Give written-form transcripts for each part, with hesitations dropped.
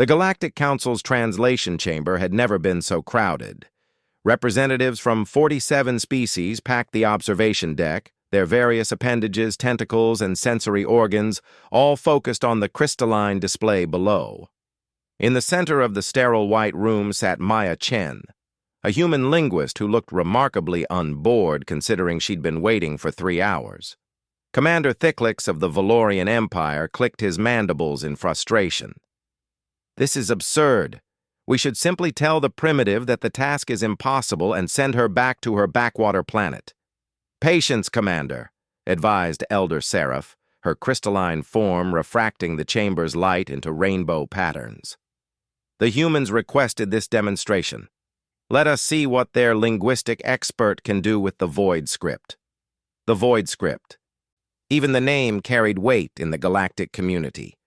The Galactic Council's translation chamber had never been so crowded. Representatives from 47 species packed the observation deck, their various appendages, tentacles, and sensory organs all focused on the crystalline display below. In the center of the sterile white room sat Maya Chen, a human linguist who looked remarkably unbored considering she'd been waiting for 3 hours. Commander Thicklix of the Valorian Empire clicked his mandibles in frustration. "This is absurd. We should simply tell the primitive that the task is impossible and send her back to her backwater planet." "Patience, Commander," advised Elder Seraph, her crystalline form refracting the chamber's light into rainbow patterns. The humans requested this demonstration. Let us see what their linguistic expert can do with the Void Script. The Void Script. Even the name carried weight in the galactic community.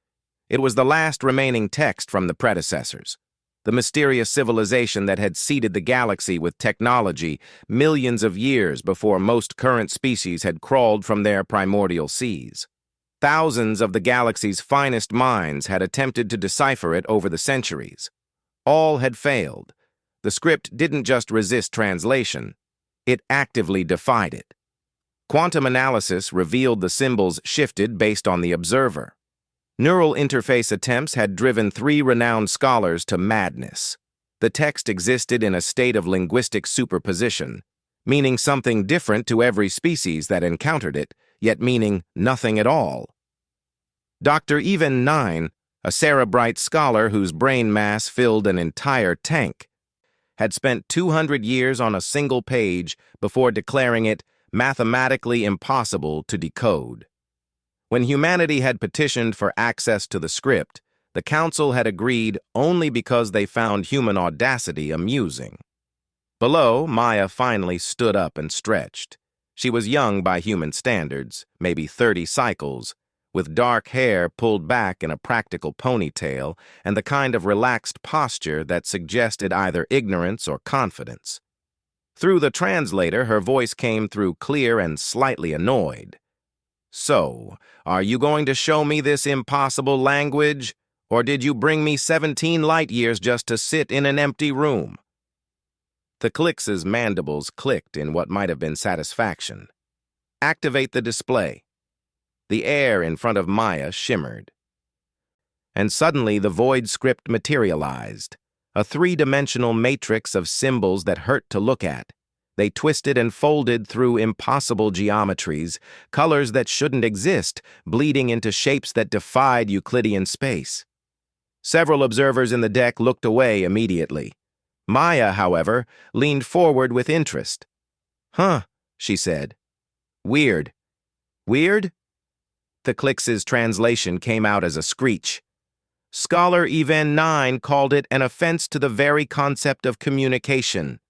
It was the last remaining text from the predecessors, the mysterious civilization that had seeded the galaxy with technology millions of years before most current species had crawled from their primordial seas. Thousands of the galaxy's finest minds had attempted to decipher it over the centuries. All had failed. The script didn't just resist translation, it actively defied it. Quantum analysis revealed the symbols shifted based on the observer. Neural interface attempts had driven 3 renowned scholars to madness. The text existed in a state of linguistic superposition, meaning something different to every species that encountered it, yet meaning nothing at all. Dr. Even 9, a cerebrite scholar whose brain mass filled an entire tank, had spent 200 years on a single page before declaring it mathematically impossible to decode. When humanity had petitioned for access to the script, the Council had agreed only because they found human audacity amusing. Below, Maya finally stood up and stretched. She was young by human standards, maybe 30 cycles, with dark hair pulled back in a practical ponytail and the kind of relaxed posture that suggested either ignorance or confidence. Through the translator, her voice came through clear and slightly annoyed. "So, are you going to show me this impossible language, or did you bring me 17 light years just to sit in an empty room?" Thicklix's mandibles clicked in what might have been satisfaction. "Activate the display." The air in front of Maya shimmered. And suddenly the void script materialized, a 3-dimensional matrix of symbols that hurt to look at. They twisted and folded through impossible geometries, colors that shouldn't exist, bleeding into shapes that defied Euclidean space. Several observers in the deck looked away immediately. Maya, however, leaned forward with interest. "Huh," she said. "Weird." "Weird?" Thicklix's translation came out as a screech. Scholar Even 9 called it an offense to the very concept of communication.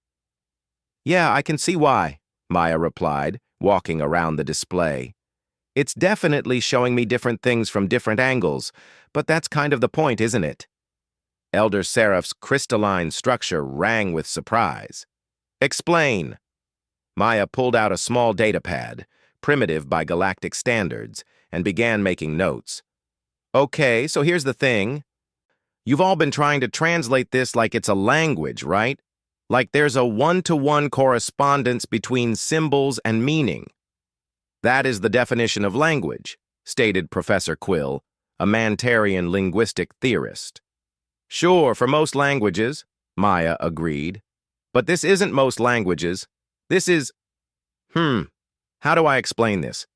"Yeah, I can see why," Maya replied, walking around the display. "It's definitely showing me different things from different angles, but that's kind of the point, isn't it?" Elder Seraph's crystalline structure rang with surprise. "Explain." Maya pulled out a small datapad, primitive by galactic standards, and began making notes. "Okay, so here's the thing. You've all been trying to translate this like it's a language, right? Like there's a one-to-one correspondence between symbols and meaning. That is the definition of language," stated Professor Quill, a Mantarian linguistic theorist. "Sure, for most languages," Maya agreed. "But this isn't most languages. This is... How do I explain this?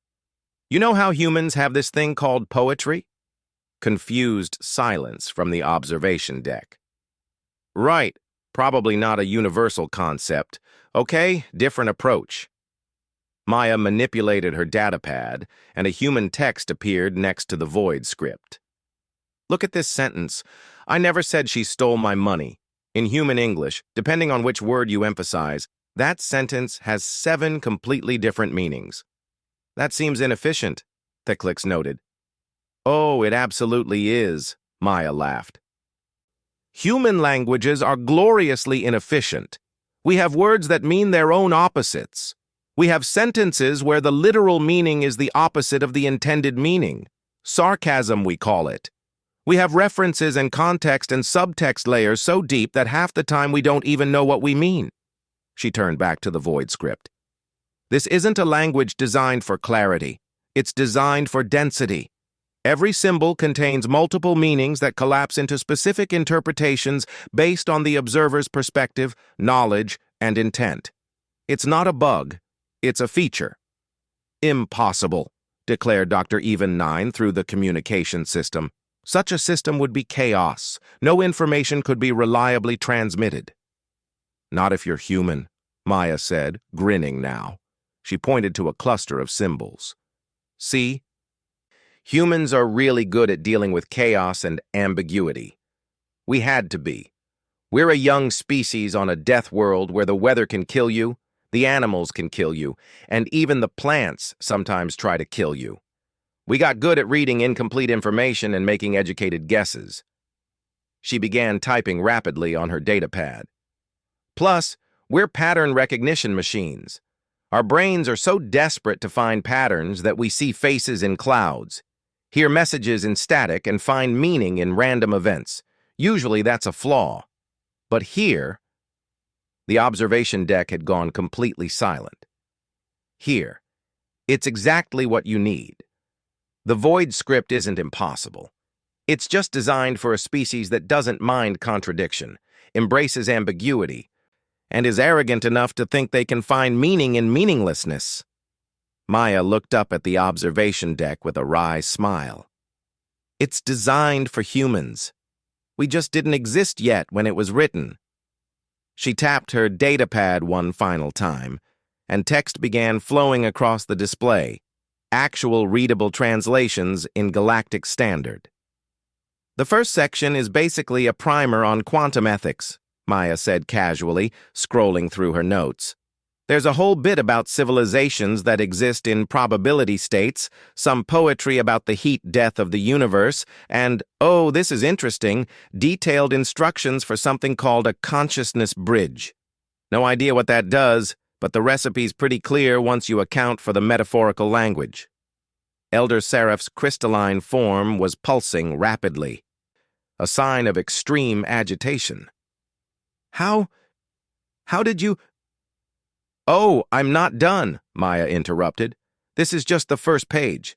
You know how humans have this thing called poetry?" Confused silence from the observation deck. "Right, probably not a universal concept. Okay, different approach." Maya manipulated her datapad, and a human text appeared next to the void script. "Look at this sentence. I never said she stole my money. In human English, depending on which word you emphasize, that sentence has 7 completely different meanings." "That seems inefficient," Thicklix noted. "Oh, it absolutely is," Maya laughed. "Human languages are gloriously inefficient. We have words that mean their own opposites. We have sentences where the literal meaning is the opposite of the intended meaning. Sarcasm, we call it. We have references and context and subtext layers so deep that half the time we don't even know what we mean. She turned back to the void script. This isn't a language designed for clarity. It's designed for density. Every symbol contains multiple meanings that collapse into specific interpretations based on the observer's perspective, knowledge, and intent. It's not a bug. It's a feature. Impossible, declared Dr. Even 9 through the communication system. Such a system would be chaos. No information could be reliably transmitted. Not if you're human, Maya said, grinning now. She pointed to a cluster of symbols. See? Humans are really good at dealing with chaos and ambiguity. We had to be. We're a young species on a death world where the weather can kill you, the animals can kill you, and even the plants sometimes try to kill you. We got good at reading incomplete information and making educated guesses. She began typing rapidly on her datapad. Plus, we're pattern recognition machines. Our brains are so desperate to find patterns that we see faces in clouds, hear messages in static, and find meaning in random events. Usually that's a flaw. But here, the observation deck had gone completely silent. Here, it's exactly what you need. The void script isn't impossible. It's just designed for a species that doesn't mind contradiction, embraces ambiguity, and is arrogant enough to think they can find meaning in meaninglessness. Maya looked up at the observation deck with a wry smile. It's designed for humans. We just didn't exist yet when it was written. She tapped her datapad one final time, and text began flowing across the display, actual readable translations in Galactic Standard. The first section is basically a primer on quantum ethics, Maya said casually, scrolling through her notes. There's a whole bit about civilizations that exist in probability states, some poetry about the heat-death of the universe, and, oh, this is interesting, detailed instructions for something called a consciousness bridge. No idea what that does, but the recipe's pretty clear once you account for the metaphorical language. Elder Seraph's crystalline form was pulsing rapidly, a sign of extreme agitation. How did you— Oh, I'm not done, Maya interrupted. This is just the first page.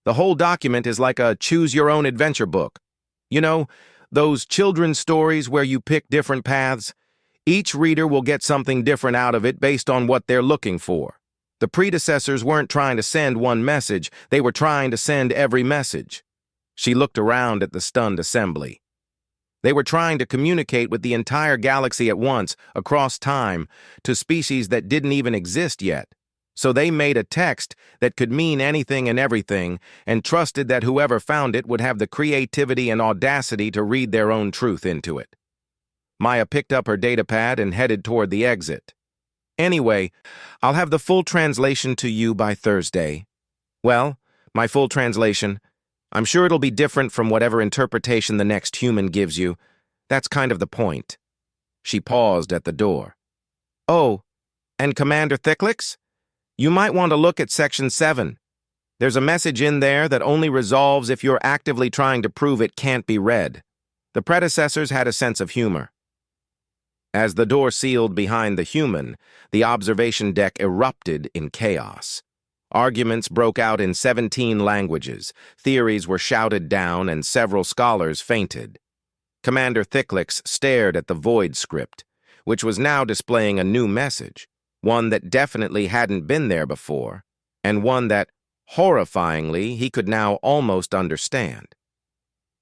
The whole document is like a choose-your-own-adventure book. You know, those children's stories where you pick different paths? Each reader will get something different out of it based on what they're looking for. The predecessors weren't trying to send one message, they were trying to send every message. She looked around at the stunned assembly. They were trying to communicate with the entire galaxy at once, across time, to species that didn't even exist yet. So they made a text that could mean anything and everything, and trusted that whoever found it would have the creativity and audacity to read their own truth into it. Maya picked up her datapad and headed toward the exit. Anyway, I'll have the full translation to you by Thursday. Well, my full translation— I'm sure it'll be different from whatever interpretation the next human gives you. That's kind of the point. She paused at the door. Oh, and Commander Thicklix? You might want to look at Section 7. There's a message in there that only resolves if you're actively trying to prove it can't be read. The predecessors had a sense of humor. As the door sealed behind the human, the observation deck erupted in chaos. Arguments broke out in 17 languages, theories were shouted down, and several scholars fainted. Commander Thicklix stared at the void script, which was now displaying a new message, one that definitely hadn't been there before, and one that, horrifyingly, he could now almost understand.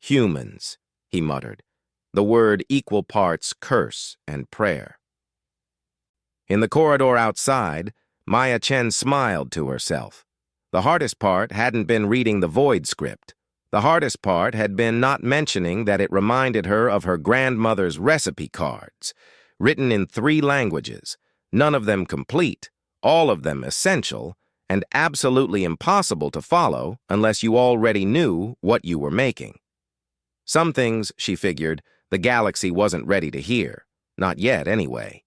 Humans, he muttered, the word equal parts curse and prayer. In the corridor outside, Maya Chen smiled to herself. The hardest part hadn't been reading the void script. The hardest part had been not mentioning that it reminded her of her grandmother's recipe cards, written in 3 languages, none of them complete, all of them essential, and absolutely impossible to follow unless you already knew what you were making. Some things, she figured, the galaxy wasn't ready to hear, not yet anyway.